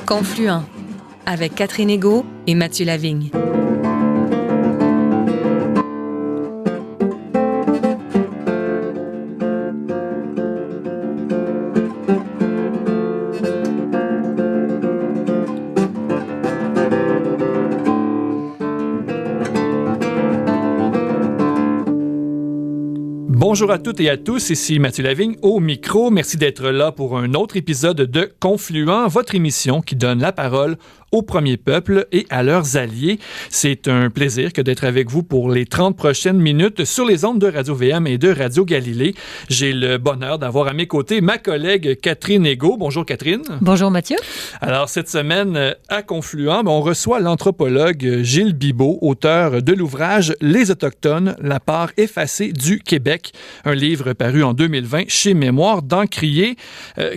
Confluent, avec Catherine Égaud et Mathieu Lavigne. Bonjour à toutes et à tous, ici Mathieu Lavigne au micro. Merci d'être là pour un autre épisode de Confluent, votre émission qui donne la parole au premier peuple et à leurs alliés. C'est un plaisir que d'être avec vous pour les 30 prochaines minutes sur les ondes de Radio-VM et de Radio Galilée. J'ai le bonheur d'avoir à mes côtés ma collègue Catherine Égaud. Bonjour Catherine. Bonjour Mathieu. Alors cette semaine à Confluent, on reçoit l'anthropologue Gilles Bibeau, auteur de l'ouvrage « Les Autochtones, la part effacée du Québec », un livre paru en 2020 chez Mémoire d'Encrier.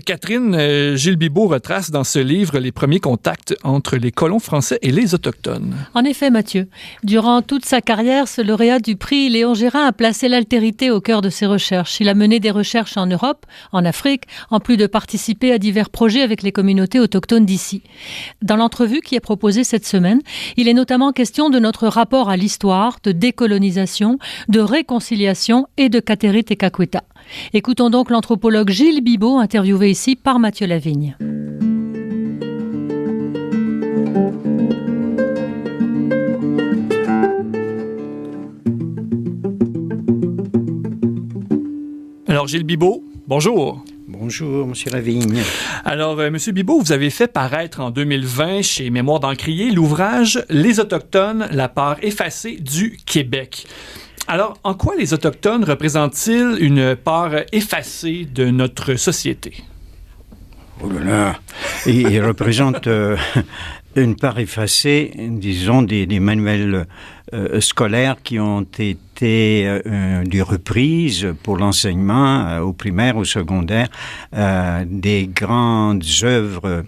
Catherine, Gilles Bibeau retrace dans ce livre les premiers contacts entre les colons français et les Autochtones. En effet, Mathieu, durant toute sa carrière, ce lauréat du prix Léon Gérard a placé l'altérité au cœur de ses recherches. Il a mené des recherches en Europe, en Afrique, en plus de participer à divers projets avec les communautés autochtones d'ici. Dans l'entrevue qui est proposée cette semaine, il est notamment question de notre rapport à l'histoire, de décolonisation, de réconciliation et de Cateri Tekakwitha. Écoutons donc l'anthropologue Gilles Bibeau, interviewé ici par Mathieu Lavigne. Alors Gilles Bibeau, bonjour. Bonjour, M. Lavigne. Alors, M. Bibeau, vous avez fait paraître en 2020 chez Mémoire d'Encrier l'ouvrage « Les Autochtones, la part effacée du Québec ». Alors, en quoi les Autochtones représentent-ils une part effacée de notre société? Oh là là, ils représentent une part effacée, disons, des manuels scolaires qui ont été des reprises pour l'enseignement au primaire, au secondaire, des grandes œuvres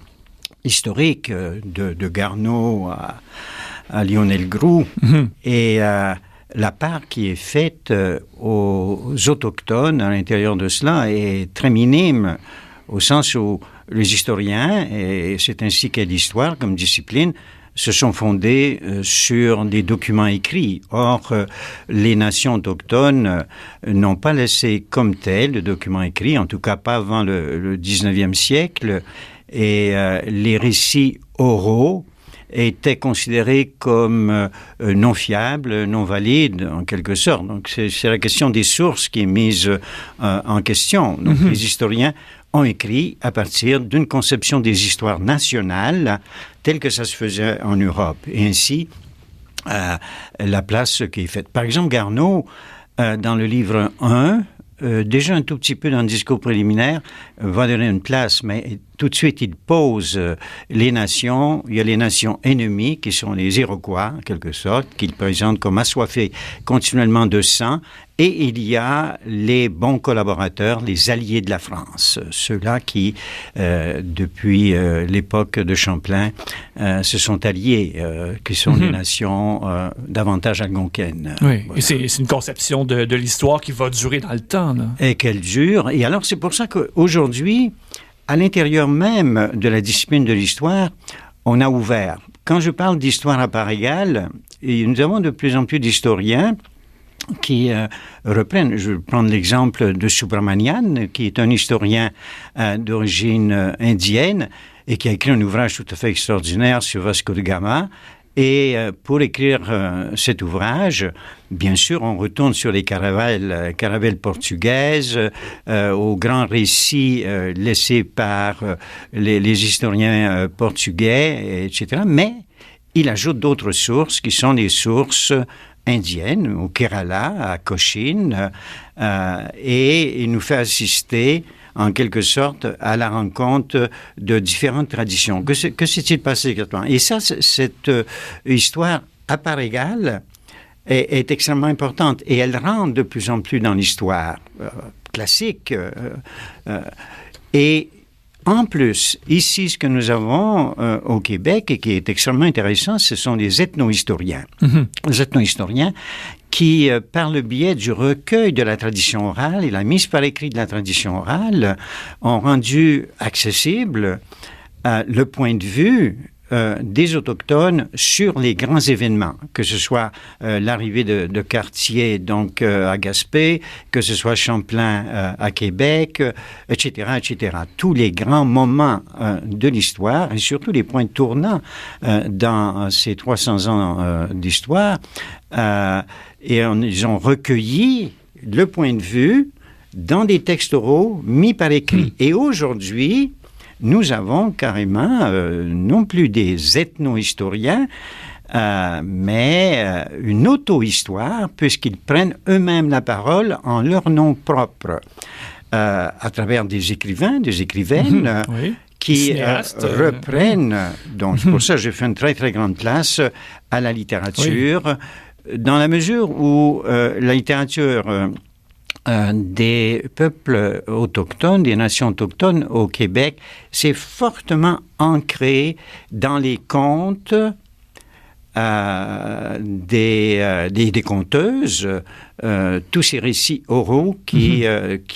historiques de Garneau à Lionel Groulx. Et la part qui est faite aux Autochtones à l'intérieur de cela est très minime, au sens où les historiens, et c'est ainsi qu'est l'histoire comme discipline, se sont fondés sur des documents écrits. Or, les nations autochtones n'ont pas laissé comme tels de documents écrits, en tout cas pas avant le 19e siècle, et les récits oraux étaient considérés comme non fiables, non valides, en quelque sorte. Donc, c'est la question des sources qui est mise en question. Donc, les historiens ont écrit à partir d'une conception des histoires nationales telle que ça se faisait en Europe. Et ainsi, la place qui est faite. Par exemple, Garneau, dans le livre 1, déjà un tout petit peu dans le discours préliminaire, va donner une place, mais tout de suite, il pose les nations. Il y a les nations ennemies, qui sont les Iroquois, en quelque sorte, qu'il présente comme assoiffés continuellement de sang. Et il y a les bons collaborateurs, les alliés de la France, ceux-là qui, depuis l'époque de Champlain, se sont alliés, qui sont les nations davantage algonquines. Oui, voilà. et c'est une conception de l'histoire qui va durer dans le temps, là. Et qu'elle dure. Et alors, c'est pour ça qu'aujourd'hui, à l'intérieur même de la discipline de l'histoire, on a ouvert. Quand je parle d'histoire à part égale, et nous avons de plus en plus d'historiens qui reprennent. Je vais prendre l'exemple de Subramanian, qui est un historien d'origine indienne et qui a écrit un ouvrage tout à fait extraordinaire sur Vasco de Gama. Et pour écrire cet ouvrage, bien sûr, on retourne sur les caravelles portugaises, aux grands récits laissés par les historiens portugais, etc. Mais il ajoute d'autres sources qui sont les sources indiennes, au Kerala, à Cochin, et il nous fait assister en quelque sorte à la rencontre de différentes traditions. Que s'est-il passé exactement? Et ça, cette histoire à part égale est extrêmement importante et elle rentre de plus en plus dans l'histoire classique. Et en plus, ici, ce que nous avons au Québec et qui est extrêmement intéressant, ce sont les ethno-historiens. Les ethno-historiens qui, par le biais du recueil de la tradition orale et la mise par écrit de la tradition orale, ont rendu accessible le point de vue des Autochtones sur les grands événements, que ce soit l'arrivée de Cartier donc à Gaspé, que ce soit Champlain à Québec, etc., etc. Tous les grands moments de l'histoire et surtout les points tournants dans ces 300 ans d'histoire. Et ils ont recueilli le point de vue dans des textes oraux mis par écrit. Et aujourd'hui, nous avons carrément non plus des ethno-historiens, mais une auto-histoire, puisqu'ils prennent eux-mêmes la parole en leur nom propre, à travers des écrivains, des écrivaines, qui reprennent. Donc, c'est pour ça que j'ai fait une très, très grande place à la littérature, dans la mesure où la littérature des peuples autochtones, des nations autochtones au Québec, c'est fortement ancré dans les contes des conteuses, tous ces récits oraux qui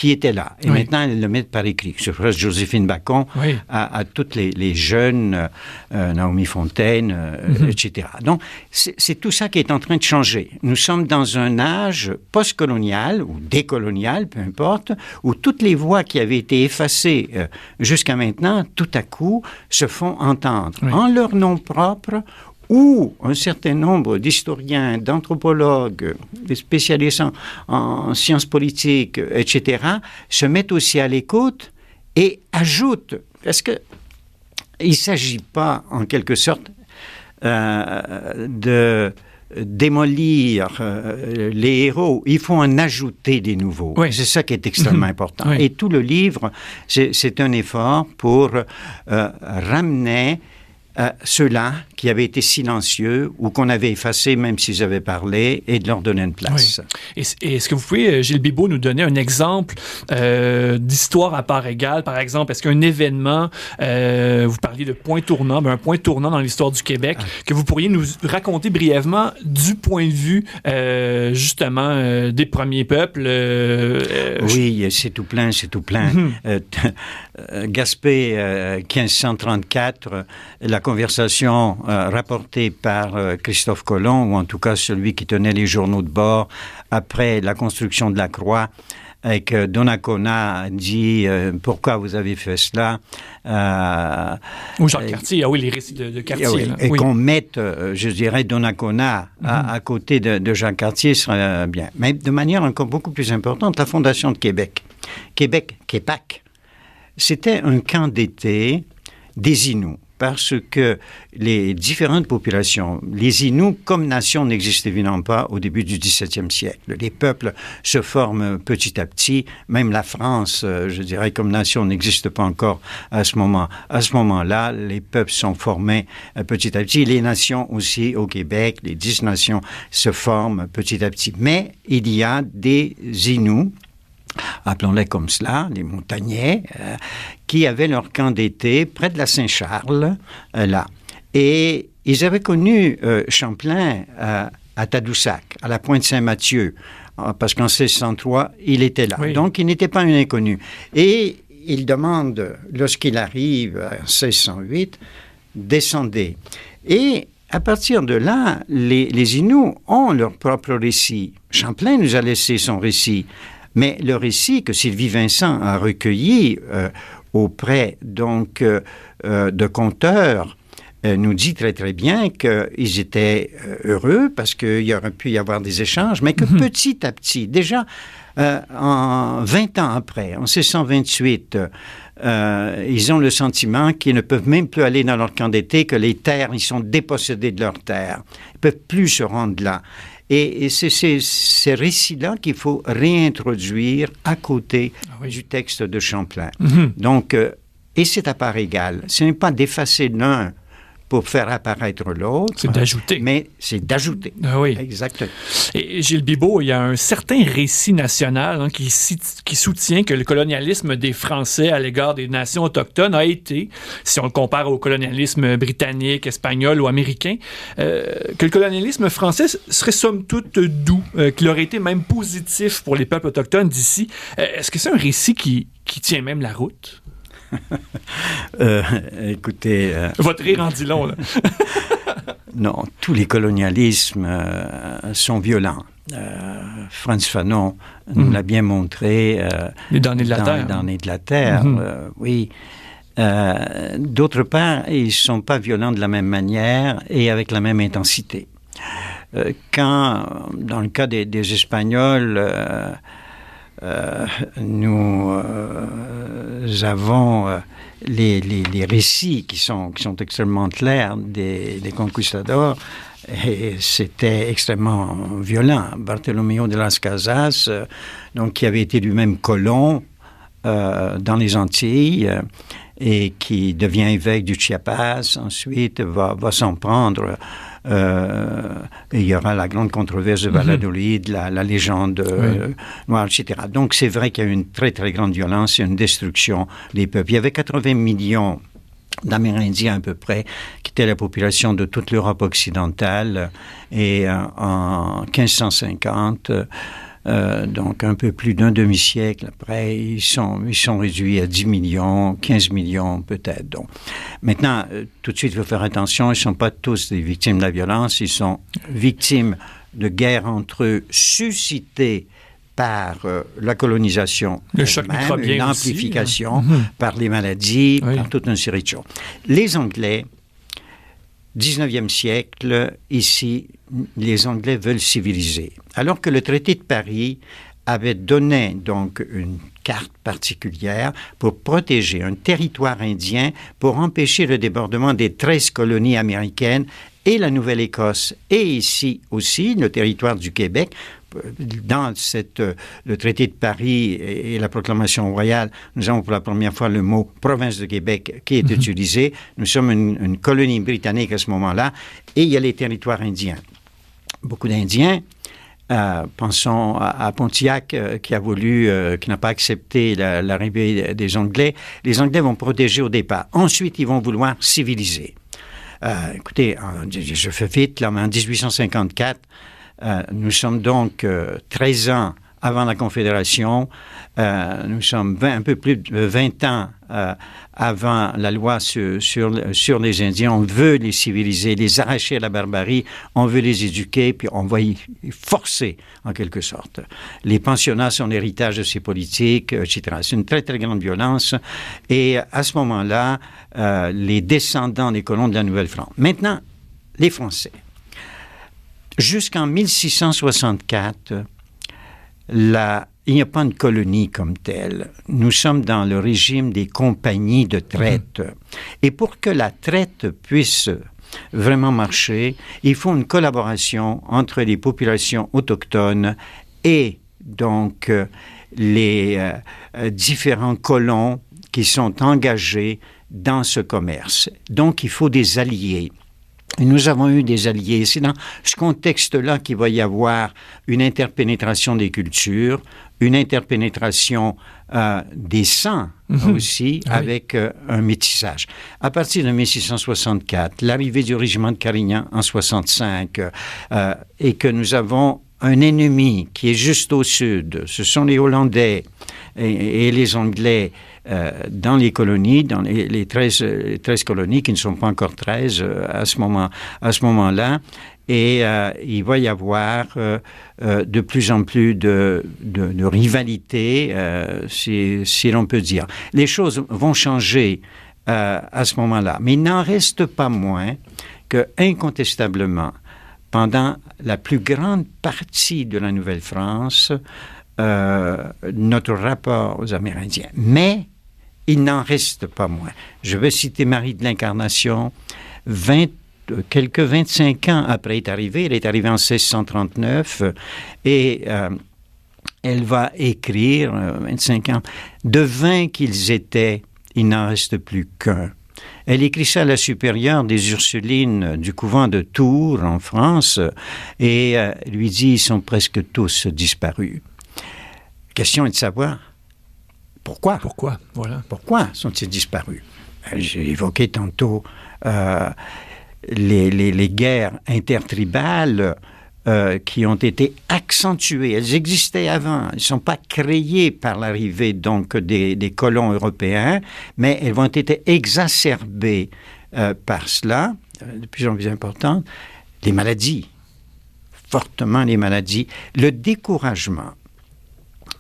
étaient là. Et maintenant, elles le mettent par écrit. Je pense Joséphine Bacon à toutes les jeunes, Naomi Fontaine, etc. Donc, c'est tout ça qui est en train de changer. Nous sommes dans un âge postcolonial ou décolonial, peu importe, où toutes les voix qui avaient été effacées jusqu'à maintenant, tout à coup, se font entendre en leur nom propre, où un certain nombre d'historiens, d'anthropologues, des spécialistes en sciences politiques, etc., se mettent aussi à l'écoute et ajoutent. Parce qu'il ne s'agit pas, en quelque sorte, de démolir les héros. Il faut en ajouter des nouveaux. C'est ça qui est extrêmement important. Et tout le livre, c'est un effort pour ramener ceux-là qui avaient été silencieux ou qu'on avait effacés même s'ils avaient parlé et de leur donner une place. Et est-ce que vous pouvez, Gilles Bibeau, nous donner un exemple d'histoire à part égale? Par exemple, est-ce qu'un événement, vous parliez de point tournant, un point tournant dans l'histoire du Québec, que vous pourriez nous raconter brièvement du point de vue, justement, des premiers peuples? Oui, c'est tout plein. Gaspé, 1534, la conversation rapportée par Christophe Colomb, ou en tout cas celui qui tenait les journaux de bord après la construction de la croix, et que Donnacona dit pourquoi vous avez fait cela. Ou Jacques Cartier, les récits de Cartier. Et qu'on mette, je dirais, Donnacona à côté de Jacques Cartier serait bien. Mais de manière encore beaucoup plus importante, la Fondation de Québec. Québec, c'était un camp d'été des Inuits. Parce que les différentes populations, les Inuits comme nation n'existent évidemment pas au début du XVIIe siècle. Les peuples se forment petit à petit. Même la France, je dirais, comme nation n'existe pas encore à ce moment. À ce moment-là, les peuples sont formés petit à petit. Les nations aussi au Québec, les 10 nations se forment petit à petit. Mais il y a des Inuits, appelons-les comme cela, les montagnais, qui avaient leur camp d'été près de la Saint-Charles, là. Et ils avaient connu Champlain à Tadoussac, à la pointe Saint-Mathieu, parce qu'en 1603, il était là. Donc, il n'était pas un inconnu. Et il demande, lorsqu'il arrive en 1608, descendez. Et à partir de là, les Inuits ont leur propre récit. Champlain nous a laissé son récit. Mais le récit que Sylvie Vincent a recueilli auprès donc de conteurs nous dit très très bien qu'ils étaient heureux parce qu'il y aurait pu y avoir des échanges, mais que petit à petit, déjà 20 ans après, en 1628, ils ont le sentiment qu'ils ne peuvent même plus aller dans leur camp d'été, que les terres, ils sont dépossédés de leurs terres. Ils ne peuvent plus se rendre là. Et c'est ces récits-là qu'il faut réintroduire à côté du texte de Champlain. Donc, et c'est à part égale. Ce n'est pas d'effacer l'un pour faire apparaître l'autre. C'est d'ajouter. Mais c'est d'ajouter. Oui. Exactement. Et Gilles Bibeau, il y a un certain récit national qui soutient que le colonialisme des Français à l'égard des nations autochtones a été, si on le compare au colonialisme britannique, espagnol ou américain, que le colonialisme français serait somme toute doux, qu'il aurait été même positif pour les peuples autochtones d'ici. Est-ce que c'est un récit qui tient même la route? Écoutez... Votre rire en dit long, là. Non, tous les colonialismes sont violents. Franz Fanon nous l'a bien montré. Les damnés de la Terre. Les damnés de la Terre, oui. D'autre part, ils ne sont pas violents de la même manière et avec la même intensité. Quand, dans le cas des Espagnols, nous avons les récits qui sont extrêmement clairs des conquistadors, et c'était extrêmement violent. Bartolomeo de las Casas, donc, qui avait été lui-même colon dans les Antilles, et qui devient évêque du Chiapas, ensuite va s'en prendre. Il y aura la grande controverse de Valladolid, la légende noire, etc. Donc c'est vrai qu'il y a eu une très très grande violence et une destruction des peuples. Il y avait 80 millions d'Amérindiens à peu près, qui étaient la population de toute l'Europe occidentale, et en 1550... donc un peu plus d'un demi-siècle après, ils sont réduits à 10 millions, 15 millions peut-être. Donc, maintenant, tout de suite, il faut faire attention, ils ne sont pas tous des victimes de la violence, ils sont victimes de guerres entre eux suscitées par la colonisation, le choc microbien, l'amplification, par les maladies, par toute une série de choses. Les Anglais, 19e siècle, ici, les Anglais veulent civiliser. Alors que le traité de Paris avait donné donc une carte particulière pour protéger un territoire indien, pour empêcher le débordement des 13 colonies américaines et la Nouvelle-Écosse, et ici aussi, le territoire du Québec. Dans le traité de Paris et la proclamation royale, nous avons pour la première fois le mot « province de Québec » qui est utilisé. Nous sommes une colonie britannique à ce moment-là, et il y a les territoires indiens. Beaucoup d'Indiens, pensons à Pontiac qui n'a pas accepté l'arrivée des Anglais. Les Anglais vont protéger au départ. Ensuite, ils vont vouloir civiliser. Écoutez, je fais vite, là, mais en 1854, nous sommes donc 13 ans avant la Confédération, nous sommes un peu plus de 20 ans avant la loi sur les Indiens. On veut les civiliser, les arracher à la barbarie, on veut les éduquer, puis on va y forcer, en quelque sorte. Les pensionnats sont l'héritage de ces politiques, etc. C'est une très, très grande violence. Et à ce moment-là, les descendants des colons de la Nouvelle-France. Maintenant, les Français. Jusqu'en 1664, il n'y a pas une colonie comme telle. Nous sommes dans le régime des compagnies de traite. Et pour que la traite puisse vraiment marcher, il faut une collaboration entre les populations autochtones et donc les différents colons qui sont engagés dans ce commerce. Donc, il faut des alliés. Et nous avons eu des alliés. C'est dans ce contexte-là qu'il va y avoir une interpénétration des cultures, une interpénétration des sangs aussi, avec un métissage. À partir de 1664, l'arrivée du régiment de Carignan en 65, et que nous avons un ennemi qui est juste au sud, ce sont les Hollandais et les Anglais, dans les colonies, dans les 13 colonies qui ne sont pas encore 13 à ce moment-là, et il va y avoir de plus en plus de rivalité, si l'on peut dire. Les choses vont changer à ce moment-là, mais il n'en reste pas moins que, incontestablement, pendant la plus grande partie de la Nouvelle-France, notre rapport aux Amérindiens. Mais il n'en reste pas moins. Je vais citer Marie de l'Incarnation, quelques 25 ans après est arrivée. Elle est arrivée en 1639 et elle va écrire, 25 ans, de 20 qu'ils étaient, il n'en reste plus qu'un. Elle écrit ça à la supérieure des Ursulines du couvent de Tours, en France, et lui dit, ils sont presque tous disparus. Question est de savoir, pourquoi? Voilà. Pourquoi sont-ils disparus? J'ai évoqué tantôt les guerres intertribales qui ont été accentuées. Elles existaient avant. Elles ne sont pas créées par l'arrivée donc des colons européens, mais elles ont été exacerbées par cela, de plus en plus importantes, les maladies, fortement les maladies, le découragement,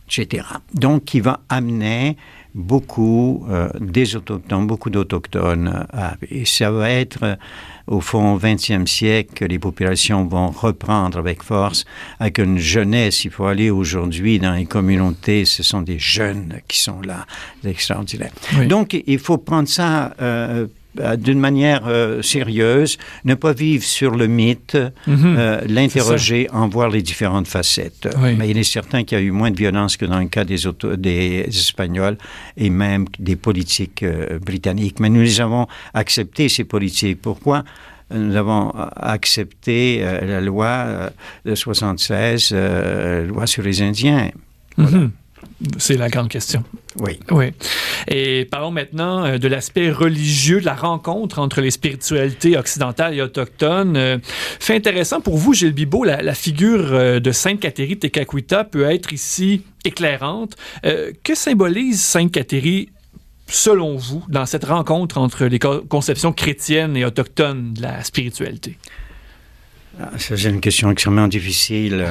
etc. Donc, qui va amener beaucoup des autochtones, beaucoup d'autochtones. Et ça va être, au fond, au XXe siècle, que les populations vont reprendre avec force, avec une jeunesse. Il faut aller aujourd'hui dans les communautés, ce sont des jeunes qui sont là, c'est extraordinaire. Oui. Donc, il faut prendre ça d'une manière sérieuse, ne pas vivre sur le mythe, l'interroger, en voir les différentes facettes. Oui. Mais il est certain qu'il y a eu moins de violence que dans le cas des Espagnols et même des politiques britanniques. Mais nous les avons acceptés, ces politiques. Pourquoi? Nous avons accepté la loi de 1976, loi sur les Indiens. Voilà. C'est la grande question. Oui. Oui. Et parlons maintenant de l'aspect religieux de la rencontre entre les spiritualités occidentales et autochtones. Fait intéressant pour vous, Gilles Bibeau, la figure de Sainte Cathérie Tekakwitha peut être ici éclairante. Que symbolise Sainte Cathérie, selon vous, dans cette rencontre entre les conceptions chrétiennes et autochtones de la spiritualité? Ça, c'est une question extrêmement difficile.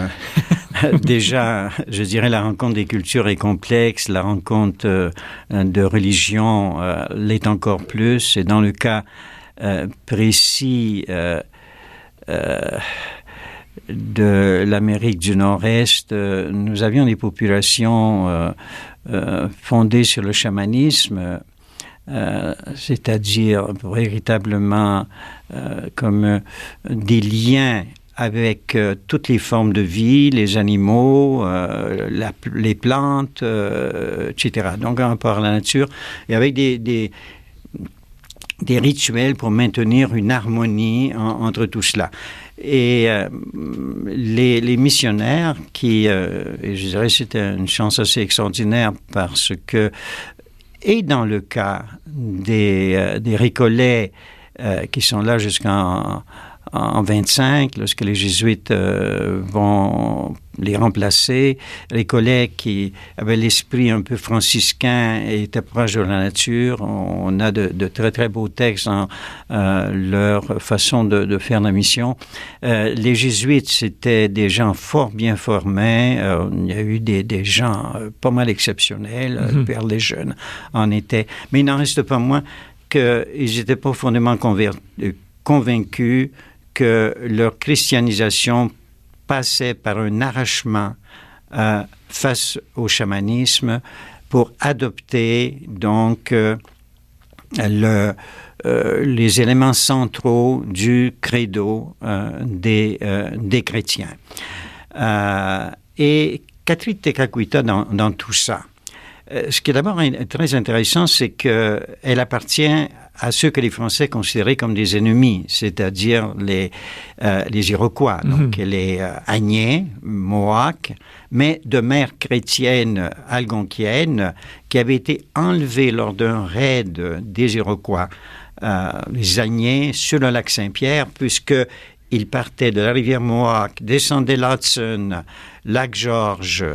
Déjà, je dirais la rencontre des cultures est complexe, la rencontre de religion l'est encore plus. Et dans le cas précis de l'Amérique du Nord-Est, nous avions des populations fondées sur le chamanisme, c'est-à-dire véritablement comme des liens avec toutes les formes de vie, les animaux, les plantes, etc. Donc, en rapport à la nature, et avec des rituels pour maintenir une harmonie entre tout cela. Et les missionnaires qui, et je dirais c'était une chance assez extraordinaire parce que, et dans le cas des Récollets qui sont là jusqu'en 25, lorsque les jésuites vont les remplacer, les collègues qui avaient l'esprit un peu franciscain et étaient proches de la nature, on a de très très beaux textes dans leur façon de faire la mission. Les jésuites, c'était des gens fort bien formés, il y a eu des gens pas mal exceptionnels, le Père Léjeune en était, mais il n'en reste pas moins qu'ils étaient profondément convaincus que leur christianisation passait par un arrachement face au chamanisme pour adopter donc les éléments centraux du credo des chrétiens. Et Catherine Tekakwitha dans tout ça. Ce qui est d'abord très intéressant, c'est qu'elle appartient à ceux que les Français considéraient comme des ennemis, c'est-à-dire les Iroquois. Donc, elle est Agnais, Mohawk, mais de mère chrétienne algonquienne qui avait été enlevée lors d'un raid des Iroquois, les Agnais, sur le lac Saint-Pierre, puisqu'ils partaient de la rivière Mohawk, descendaient l'Hudson, lac Georges,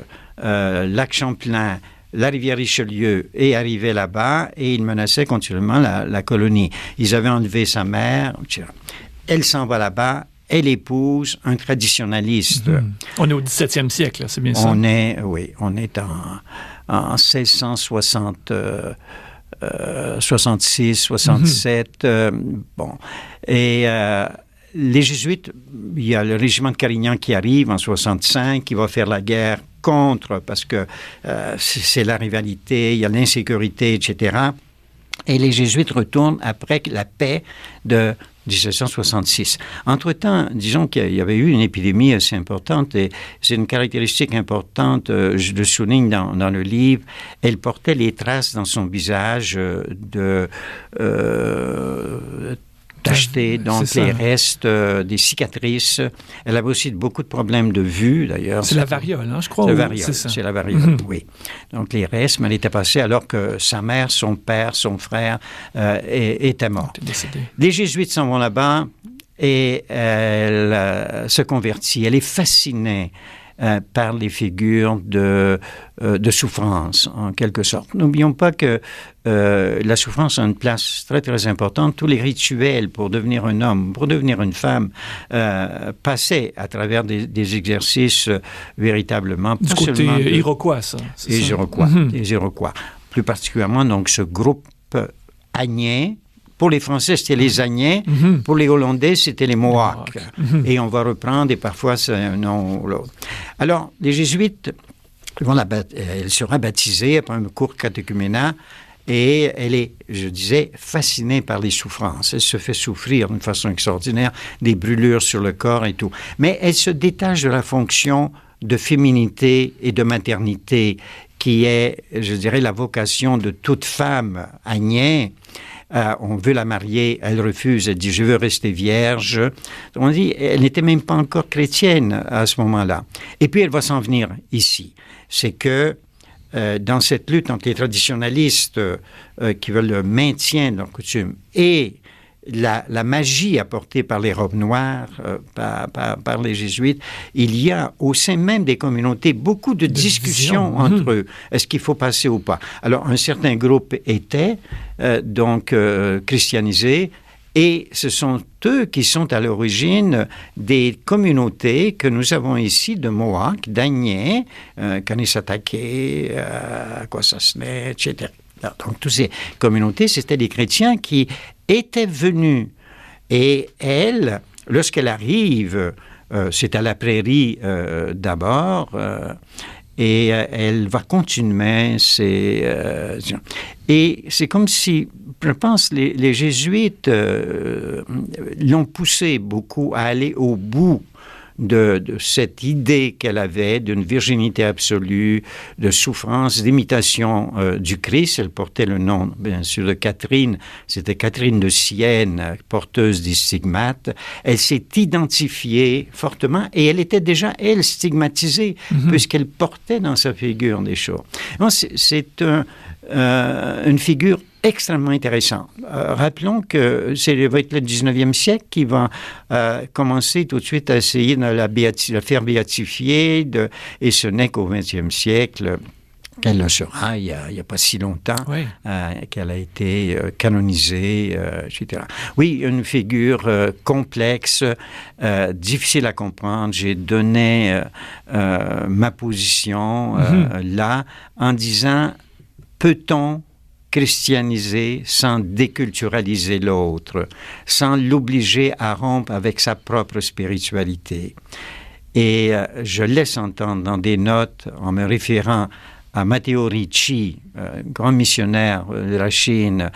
lac Champlain, la rivière Richelieu et arrivait là-bas et ils menaçaient continuellement la colonie. Ils avaient enlevé sa mère. Elle s'en va là-bas. Elle épouse un traditionnaliste. On est au 17e siècle, là, c'est bien ça? On est en 1666, 67. Bon. Et les Jésuites, il y a le régiment de Carignan qui arrive en 65, qui va faire la guerre contre, parce que c'est la rivalité, il y a l'insécurité, etc. Et les Jésuites retournent après la paix de 1766. Entre-temps, disons qu'il y avait eu une épidémie assez importante et c'est une caractéristique importante, je le souligne dans le livre, elle portait les traces dans son visage d'acheter donc les restes des cicatrices. Elle avait aussi beaucoup de problèmes de vue, d'ailleurs. C'est la variole, hein, je crois. C'est la variole, oui. Donc les restes, mais elle était passée alors que sa mère, son père, son frère étaient morts. Les Jésuites s'en vont là-bas. et elle se convertit. Elle est fascinée par les figures de souffrance, en quelque sorte. N'oublions pas que la souffrance a une place très, très importante. Tous les rituels pour devenir un homme, pour devenir une femme, passaient à travers des exercices véritablement... Du côté iroquois, ça. Les Iroquois. Plus particulièrement, donc, ce groupe agnien. Pour les Français, c'était les Agnais. Pour les Hollandais, c'était les Mohawks. Et on va reprendre, et parfois, c'est un nom ou l'autre. Alors, les Jésuites, elle sera baptisée après un court catéchuménat, et elle est, je disais, fascinée par les souffrances. Elle se fait souffrir d'une façon extraordinaire, des brûlures sur le corps et tout. Mais elle se détache de la fonction de féminité et de maternité, qui est, je dirais, la vocation de toute femme agnée. On veut la marier, elle refuse, elle dit « je veux rester vierge ». On dit elle n'était même pas encore chrétienne à ce moment-là. Et puis elle va s'en venir ici. C'est que dans cette lutte entre les traditionalistes qui veulent le maintien de leurs coutumes et la magie apportée par les robes noires, par les jésuites, il y a au sein même des communautés beaucoup de discussions entre eux. Est-ce qu'il faut passer ou pas? Alors, un certain groupe était christianisé, et ce sont eux qui sont à l'origine des communautés que nous avons ici de Mohawks, d'Agnais, Kanisatake, Kwasasne, etc. Alors, donc, toutes ces communautés, c'était des chrétiens qui étaient venus. Et elle, lorsqu'elle arrive, c'est à la prairie d'abord, et elle va continuer. Et c'est comme si, je pense, les jésuites l'ont poussée beaucoup à aller au bout de cette idée qu'elle avait d'une virginité absolue, de souffrance, d'imitation du Christ. Elle portait le nom, bien sûr, de Catherine. C'était Catherine de Sienne, porteuse des stigmates. Elle s'est identifiée fortement, et elle était déjà, elle, stigmatisée, puisqu'elle portait dans sa figure des choses. Donc, c'est une figure extrêmement intéressant. Rappelons que va être le 19e siècle qui va commencer tout de suite à essayer de la faire béatifier, et ce n'est qu'au 20e siècle qu'elle le sera, il n'y a pas si longtemps, qu'elle a été canonisée, etc. Oui, une figure complexe, difficile à comprendre. J'ai donné ma position là en disant, peut-on christianiser sans déculturaliser l'autre, sans l'obliger à rompre avec sa propre spiritualité? Et je laisse entendre dans des notes, en me référant à Matteo Ricci, grand missionnaire de la Chine,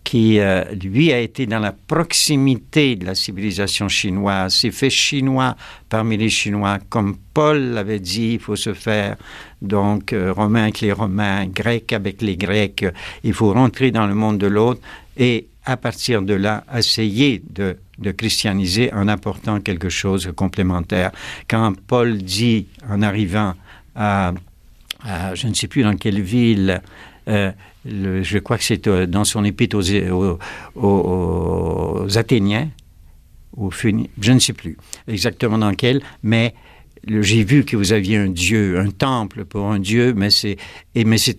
qui, lui, a été dans la proximité de la civilisation chinoise, s'est fait chinois parmi les Chinois, comme Paul l'avait dit, il faut se faire, donc, romain avec les Romains, grec avec les Grecs, il faut rentrer dans le monde de l'autre, et à partir de là, essayer de christianiser en apportant quelque chose de complémentaire. Quand Paul dit, en arrivant à je ne sais plus dans quelle ville, je crois que c'est dans son épître aux Athéniens, je ne sais plus exactement dans quel, mais j'ai vu que vous aviez un Dieu, un temple pour un Dieu, mais c'est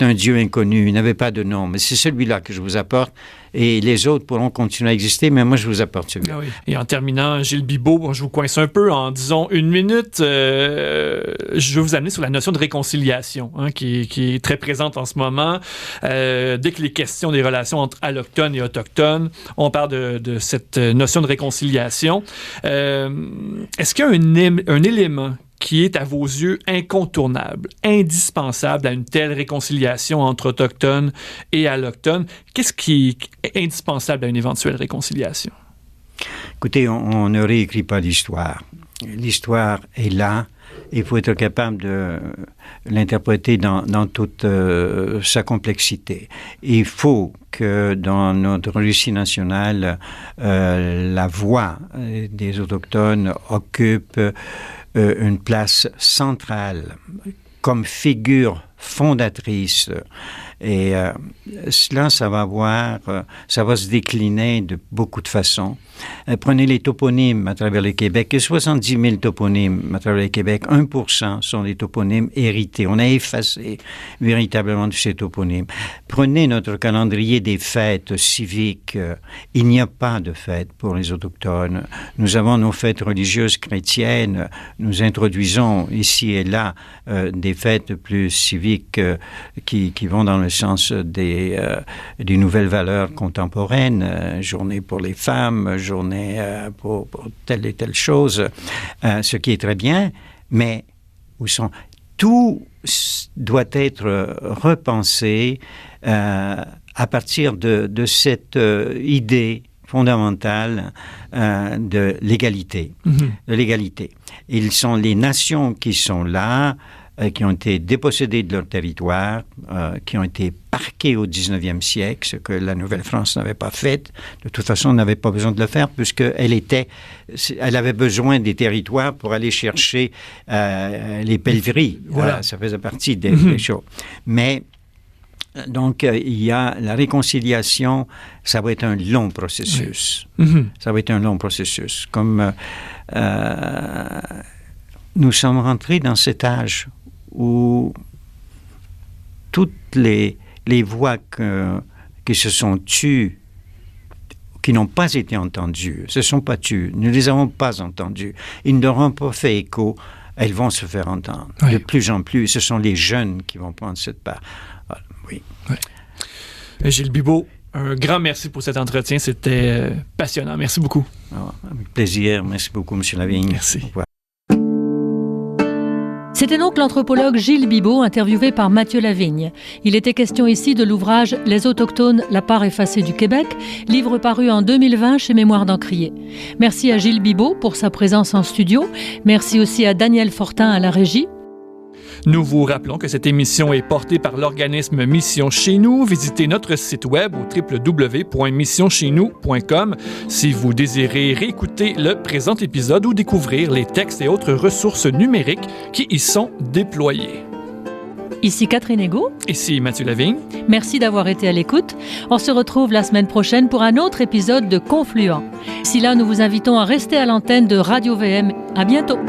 un Dieu inconnu, il n'avait pas de nom, mais c'est celui-là que je vous apporte, et les autres pourront continuer à exister, mais moi je vous apporte celui-là. Ah oui. Et en terminant, Gilles Bibeau, je vous coince un peu en disons 1 minute, je veux vous amener sur la notion de réconciliation, qui est très présente en ce moment. Dès que les questions des relations entre allochtones et autochtones, on parle de cette notion de réconciliation. Est-ce qu'il y a un élément qui est à vos yeux incontournable, indispensable à une telle réconciliation entre autochtones et allochtones? Qu'est-ce qui est indispensable à une éventuelle réconciliation? Écoutez, on ne réécrit pas l'histoire. L'histoire est là. Il faut être capable de l'interpréter dans toute sa complexité. Il faut que dans notre récit national, la voix des Autochtones occupe une place centrale comme figure fondatrices. Et cela, ça va se décliner de beaucoup de façons. Prenez les toponymes à travers le Québec. Il y a 70 000 toponymes à travers le Québec. 1% sont des toponymes hérités. On a effacé véritablement tous ces toponymes. Prenez notre calendrier des fêtes civiques. Il n'y a pas de fêtes pour les Autochtones. Nous avons nos fêtes religieuses chrétiennes. Nous introduisons ici et là des fêtes plus civiques qui vont dans le sens des nouvelles valeurs contemporaines, journée pour les femmes, journée pour telle et telle chose, ce qui est très bien, mais tout doit être repensé à partir de cette idée fondamentale de l'égalité. De l'égalité. Ils sont les nations qui sont là, qui ont été dépossédées de leur territoire, qui ont été parquées au 19e siècle, ce que la Nouvelle-France n'avait pas fait. De toute façon, on n'avait pas besoin de le faire puisqu'elle avait besoin des territoires pour aller chercher les pelleteries. Voilà. Ça faisait partie des choses. Mais donc, il y a la réconciliation, ça va être un long processus. Oui. Ça va être un long processus. Comme nous sommes rentrés dans cet âge où toutes les voix qui se sont tues, qui n'ont pas été entendues, se sont pas tues, nous ne les avons pas entendues, ils n'auront pas fait écho, elles vont se faire entendre. Oui. De plus en plus, ce sont les jeunes qui vont prendre cette part. Oui. Oui. Gilles Bibeau, un grand merci pour cet entretien. C'était passionnant. Merci beaucoup. Avec plaisir. Merci beaucoup, M. Lavigne. Merci. Au revoir. C'était donc l'anthropologue Gilles Bibeau, interviewé par Mathieu Lavigne. Il était question ici de l'ouvrage « Les Autochtones, la part effacée du Québec », livre paru en 2020 chez Mémoire d'Encrier. Merci à Gilles Bibeau pour sa présence en studio. Merci aussi à Daniel Fortin à la régie. Nous vous rappelons que cette émission est portée par l'organisme Mission Chez Nous. Visitez notre site web au www.missioncheznous.com si vous désirez réécouter le présent épisode ou découvrir les textes et autres ressources numériques qui y sont déployés. Ici Catherine Ego. Ici Mathieu Lavigne. Merci d'avoir été à l'écoute. On se retrouve la semaine prochaine pour un autre épisode de Confluent. D'ici là, nous vous invitons à rester à l'antenne de Radio VM. À bientôt.